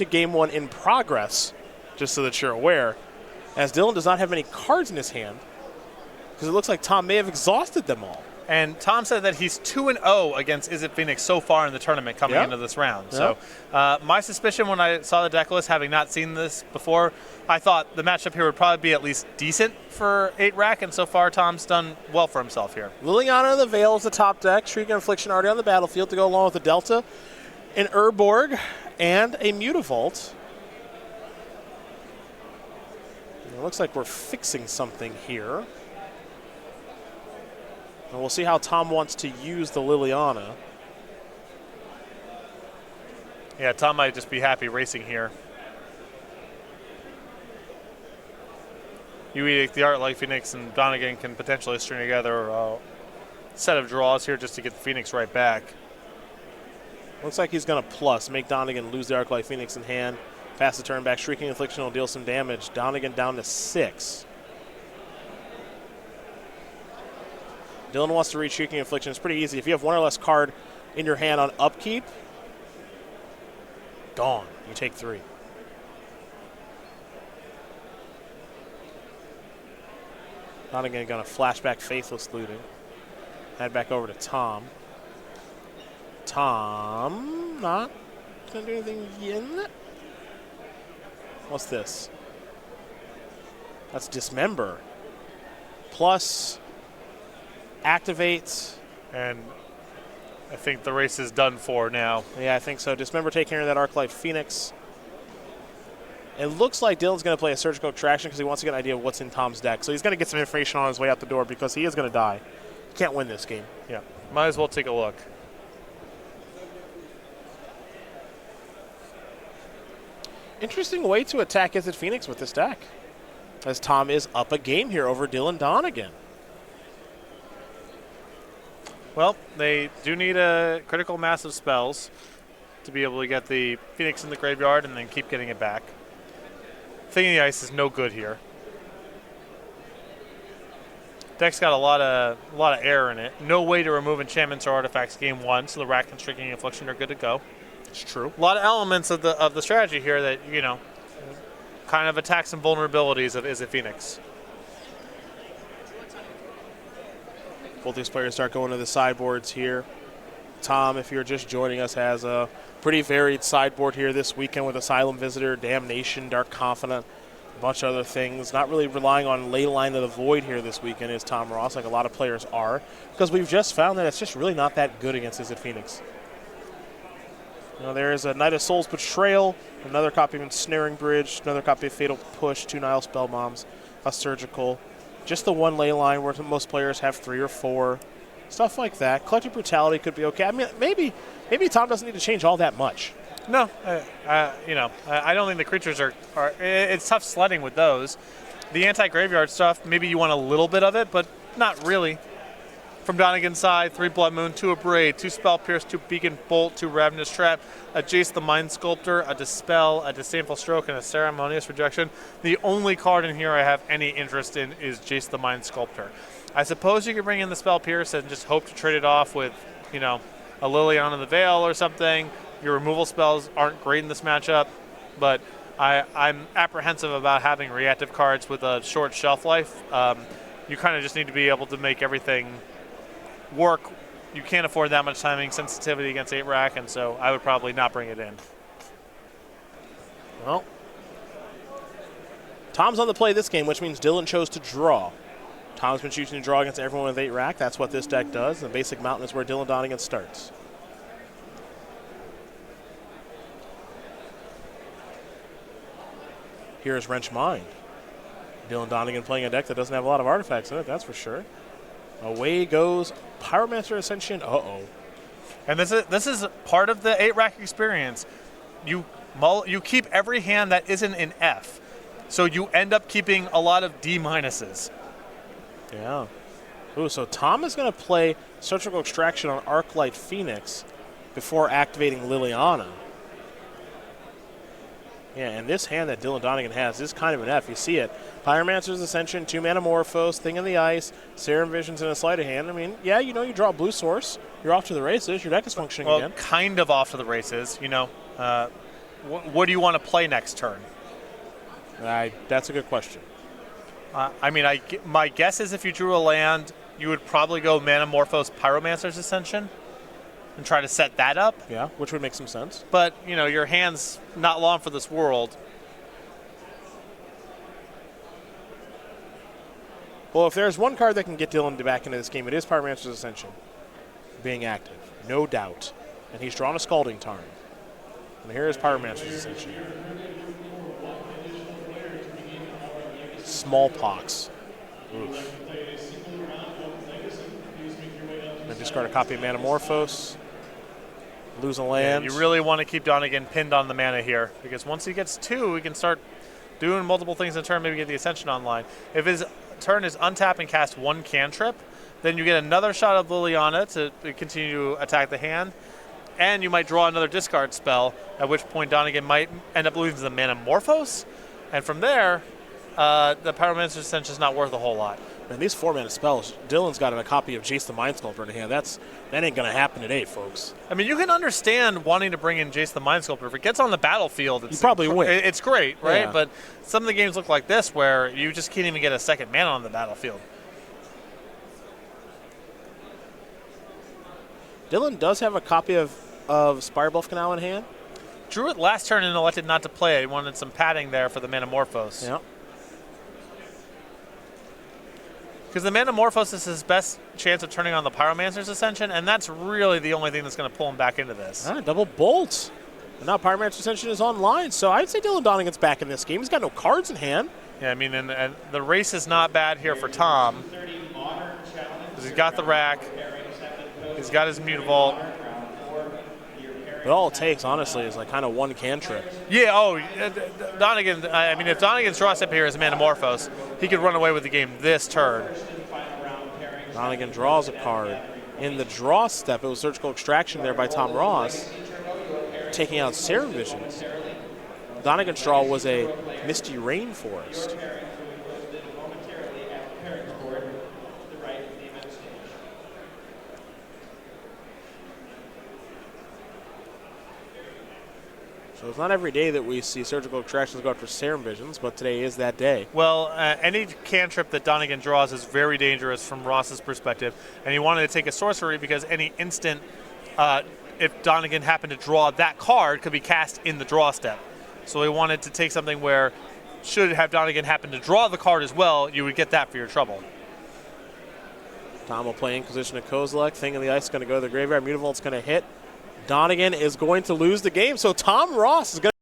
to game one in progress, just so that you're aware, as Dylan does not have any cards in his hand, because it looks like Tom may have exhausted them all. And Tom said that he's 2-0 against Is It Phoenix so far in the tournament coming into this round. Yep. So my suspicion when I saw the deck list, having not seen this before, I thought the matchup here would probably be at least decent for 8-rack, and so far Tom's done well for himself here. Liliana of the Veil is the top deck. Shrieking Affliction already on the battlefield to go along with the Delta, an Urborg, and a Mutavault. It looks like we're fixing something here. And we'll see how Tom wants to use the Liliana. Yeah, Tom might just be happy racing here. You edict the Art like Phoenix, and Donegan can potentially string together a set of draws here just to get the Phoenix right back. Looks like he's going to plus, make Donegan lose the Arclight Phoenix in hand. Pass the turn back. Shrieking Affliction will deal some damage. Donegan down to 6. Dylan wants to reach Shrieking Affliction. It's pretty easy. If you have one or less card in your hand on upkeep, gone. You take 3. Donegan going to flashback Faithless Looting. Head back over to Tom. Tom not going to do anything in. What's this? That's Dismember. Plus activates. And I think the race is done for now. Yeah, I think so. Dismember take care of that Arclight Phoenix. It looks like Dylan's going to play a Surgical Extraction because he wants to get an idea of what's in Tom's deck. So he's going to get some information on his way out the door because he is going to die. Can't win this game. Yeah, might as well take a look. Interesting way to attack Is It Phoenix with this deck, as Tom is up a game here over Dylan Donegan. Well, they do need a critical mass of spells to be able to get the Phoenix in the graveyard and then keep getting it back. Thing in the Ice is no good here. Deck's got a lot of error in it. No way to remove enchantments or artifacts game 1, so the Rack and Shrieking Affliction are good to go. It's true. A lot of elements of the strategy here that, you know, kind of attack some vulnerabilities of Is It Phoenix. Both these players start going to the sideboards here. Tom, if you're just joining us, has a pretty varied sideboard here this weekend with Asylum Visitor, Damnation, Dark Confidant, a bunch of other things. Not really relying on Leyline of the Void here this weekend is Tom Ross, like a lot of players are, because we've just found that it's just really not that good against Is It Phoenix. You know, there is a Knight of Souls Betrayal, another copy of Ensnaring Bridge, another copy of Fatal Push, 2 Nile Spell Bombs, a Surgical, just the one Leyline where most players have 3 or 4. Stuff like that. Collective Brutality could be okay. I mean, maybe Tom doesn't need to change all that much. No, you know, I don't think the creatures are. It's tough sledding with those. The anti-graveyard stuff, maybe you want a little bit of it, but not really. From Donegan's side, 3 Blood Moon, 2 Abrade, 2 Spell Pierce, 2 Beacon Bolt, 2 Ravenous Trap, a Jace the Mind Sculptor, a Dispel, a Disdainful Stroke, and a Ceremonious Rejection. The only card in here I have any interest in is Jace the Mind Sculptor. I suppose you could bring in the Spell Pierce and just hope to trade it off with, you know, a Liliana of the Veil or something. Your removal spells aren't great in this matchup, but I'm apprehensive about having reactive cards with a short shelf life. You kind of just need to be able to make everything work. You can't afford that much timing sensitivity against 8-rack, and so I would probably not bring it in. Well, Tom's on the play this game, which means Dylan chose to draw. Tom's been choosing to draw against everyone with 8-rack. That's what this deck does. The basic mountain is where Dylan Donegan starts. Here's Wrench Mind. Dylan Donegan playing a deck that doesn't have a lot of artifacts in it, that's for sure. Away goes Pyromancer Ascension. Uh-oh. And this is part of the 8-rack experience. You keep every hand that isn't an F, so you end up keeping a lot of D-minuses. Yeah. Ooh, so Tom is going to play Surgical Extraction on Arclight Phoenix before activating Liliana. Yeah, and this hand that Dylan Donegan has is kind of an F. You see it. Pyromancer's Ascension, 2 Manamorphose, Thing in the Ice, Serum Visions, and a Sleight of Hand. I mean, yeah, you know, you draw Blue Source. You're off to the races. Your deck is functioning again. Kind of off to the races, you know. what do you want to play next turn? That's a good question. I mean, my guess is if you drew a land, you would probably go Manamorphose Pyromancer's Ascension and try to set that up. Yeah, which would make some sense. But, you know, your hand's not long for this world. Well, if there's one card that can get Dylan back into this game, it is Pyromancer's Ascension being active, no doubt. And he's drawn a Scalding Tarn. And here is Pyromancer's Ascension. Smallpox. Oof. Then discard a copy of Manamorphose. Lose a land. Yeah, you really want to keep Donegan pinned on the mana here, because once he gets 2, he can start doing multiple things in turn, maybe get the Ascension online. If his turn is untap and cast 1 cantrip, then you get another shot of Liliana to continue to attack the hand, and you might draw another discard spell, at which point Donegan might end up losing the Manamorphose, and from there, the Pyromancer's Ascension is not worth a whole lot. And these 4-mana spells, Dylan's got a copy of Jace the Mind Sculptor in hand. That ain't going to happen today, folks. I mean, you can understand wanting to bring in Jace the Mind Sculptor. If it gets on the battlefield, you probably win. It's great, right? Yeah. But some of the games look like this where you just can't even get a second mana on the battlefield. Dylan does have a copy of Spirebluff Canal in hand. Drew it last turn and elected not to play it. He wanted some padding there for the Manamorphose. Yeah. Because the Manamorphose is his best chance of turning on the Pyromancer's Ascension, and that's really the only thing that's going to pull him back into this. Double bolt. And now Pyromancer's Ascension is online, so I'd say Dylan Donegan's back in this game. He's got no cards in hand. Yeah, I mean, and the race is not bad here for Tom. Because he's got the rack. He's got his Mutavault. But all it takes, honestly, is like kind of 1 cantrip. Yeah, Donegan, I mean, if Donegan's draw step here is Manamorphose, he could run away with the game this turn. Donegan draws a card. In the draw step, it was Surgical Extraction there by Tom Ross, taking out Serum Visions. Donegan's draw was a Misty Rainforest. So it's not every day that we see Surgical Extractions go after Serum Visions, but today is that day. Well, any cantrip that Donegan draws is very dangerous from Ross's perspective, and he wanted to take a sorcery because any instant, if Donegan happened to draw that card, could be cast in the draw step. So he wanted to take something where, should have Donegan happen to draw the card as well, you would get that for your trouble. Tom will play Inquisition of Kozilek. Thing in the Ice is going to go to the graveyard. Mutavault's going to hit. Donegan is going to lose the game, so Tom Ross is going to